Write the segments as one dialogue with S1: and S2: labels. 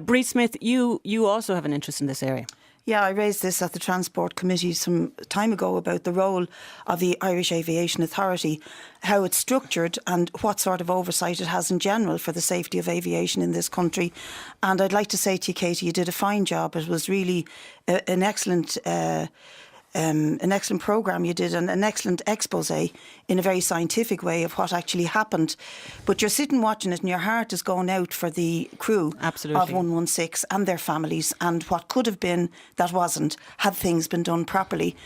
S1: Brid Smith, you also have an interest in this area.
S2: Yeah, I raised this at the Transport Committee some time ago about the role of the Irish Aviation Authority, how it's structured and what sort of oversight it has in general for the safety of aviation in this country. And I'd like to say to you, Katie, you did a fine job. It was really an excellent programme you did, and an excellent expose in a very scientific way of what actually happened. But you're sitting watching it and your heart is going out for the crew
S1: Absolutely.
S2: of 116 and their families, and what could have been that wasn't, had things been done properly.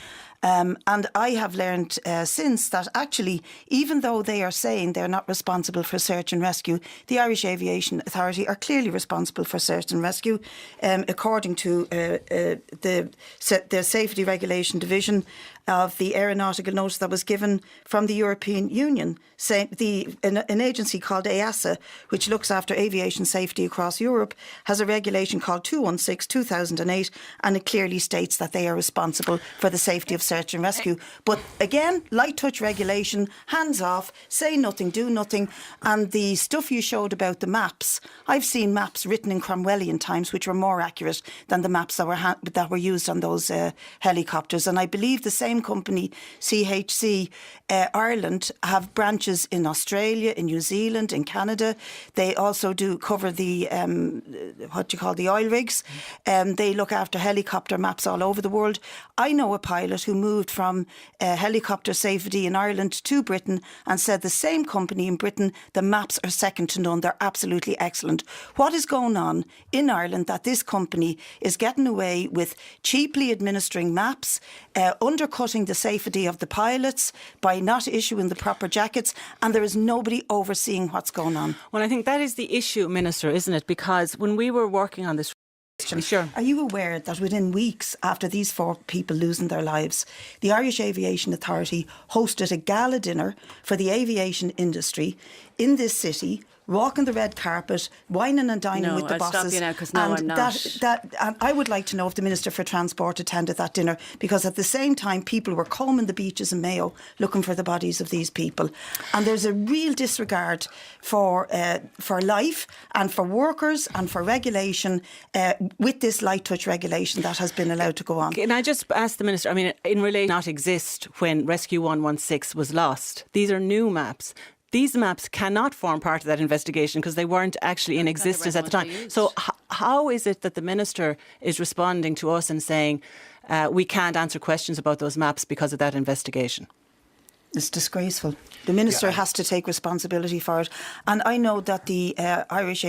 S2: And I have learned since that actually, even though they are saying they're not responsible for search and rescue, the Irish Aviation Authority are clearly responsible for search and rescue, according to the Safety Regulation Division of the aeronautical notice that was given from the European Union, saying an agency called EASA, which looks after aviation safety across Europe, has a regulation called 216/2008, and it clearly states that they are responsible for the safety of search and rescue. But again, light touch regulation, hands off, say nothing, do nothing. And the stuff you showed about the maps, I've seen maps written in Cromwellian times which were more accurate than the maps that were used on those helicopters. And I believe the same company, CHC Ireland, have branches in Australia, in New Zealand, in Canada. They also do cover the the oil rigs. They look after helicopter maps all over the world. I know a pilot who moved from helicopter safety in Ireland to Britain and said the same company in Britain, the maps are second to none. They're absolutely excellent. What is going on in Ireland that this company is getting away with cheaply administering maps, undercutting the safety of the pilots by not issuing the proper jackets, and there is nobody overseeing what's going on?
S1: Well, I think that is the issue, Minister, isn't it? Because when we were working on this, sure.
S2: Are you aware that within weeks after these 4 people losing their lives, the Irish Aviation Authority hosted a gala dinner for the aviation industry in this city, walking the red carpet, whining and dining with the
S3: I'll
S2: bosses?
S3: Stop you now, because I'm not.
S2: And I would like to know if the Minister for Transport attended that dinner, because at the same time people were combing the beaches in Mayo looking for the bodies of these people. And there's a real disregard for life and for workers and for regulation with this light touch regulation that has been allowed to go on.
S1: Can I just ask the Minister, I mean, in relation not exist when Rescue 116 was lost? These are new maps. These maps cannot form part of that investigation because they weren't actually in existence at the time. So how is it that the Minister is responding to us and saying we can't answer questions about those maps because of that investigation?
S2: It's disgraceful. The Minister has to take responsibility for it. And I know that the Irish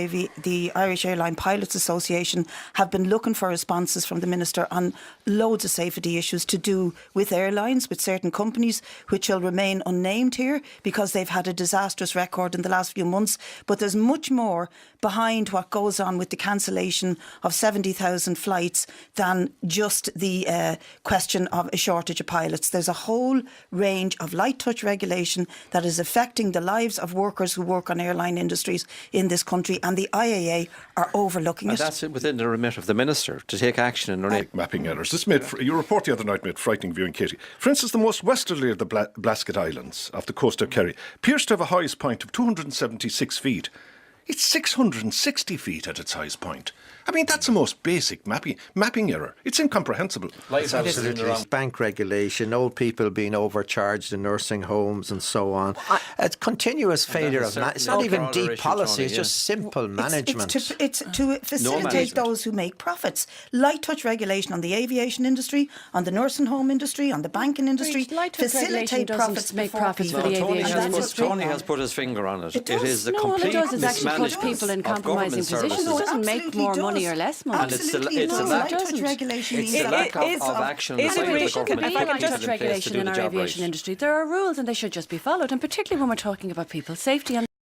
S2: Airline Pilots Association have been looking for responses from the Minister on loads of safety issues to do with airlines, with certain companies, which will remain unnamed here because they've had a disastrous record in the last few months. But there's much more behind what goes on with the cancellation of 70,000 flights than just the question of a shortage of pilots. There's a whole range of light touch regulation that is affecting the lives of workers who work on airline industries in this country, and the IAA are overlooking it.
S4: And that's within the remit of the Minister to take action and
S5: mapping errors. Your report the other night made frightening viewing, Katie. For instance, the most westerly of the Blasket Islands off the coast of Kerry appears to have a highest point of 276 feet. It's 660 feet at its highest point. I mean, that's the most basic mapping error. It's incomprehensible.
S6: It's absolutely bank regulation, old people being overcharged in nursing homes and so on. It's continuous failure of it's not even deep policy, it's just simple management.
S2: It's to facilitate those who make profits. Light touch regulation on the aviation industry, on the nursing home industry, on the banking industry.
S3: Facilitate profits
S2: make
S3: profits for the aviation industry.
S4: Tony has put his finger on it. It is the
S3: all
S4: complete
S3: it does is actually put
S4: mismanagement
S3: people in
S4: of
S3: compromising
S4: government
S3: positions. It doesn't make more money or less money.
S2: Absolutely,
S4: it's a lack
S2: of regulation.
S4: It's the lack of action on the side of the government.
S3: If I could just regulation in our aviation industry, there are rules and they should just be followed, and particularly when we're talking about people's safety. And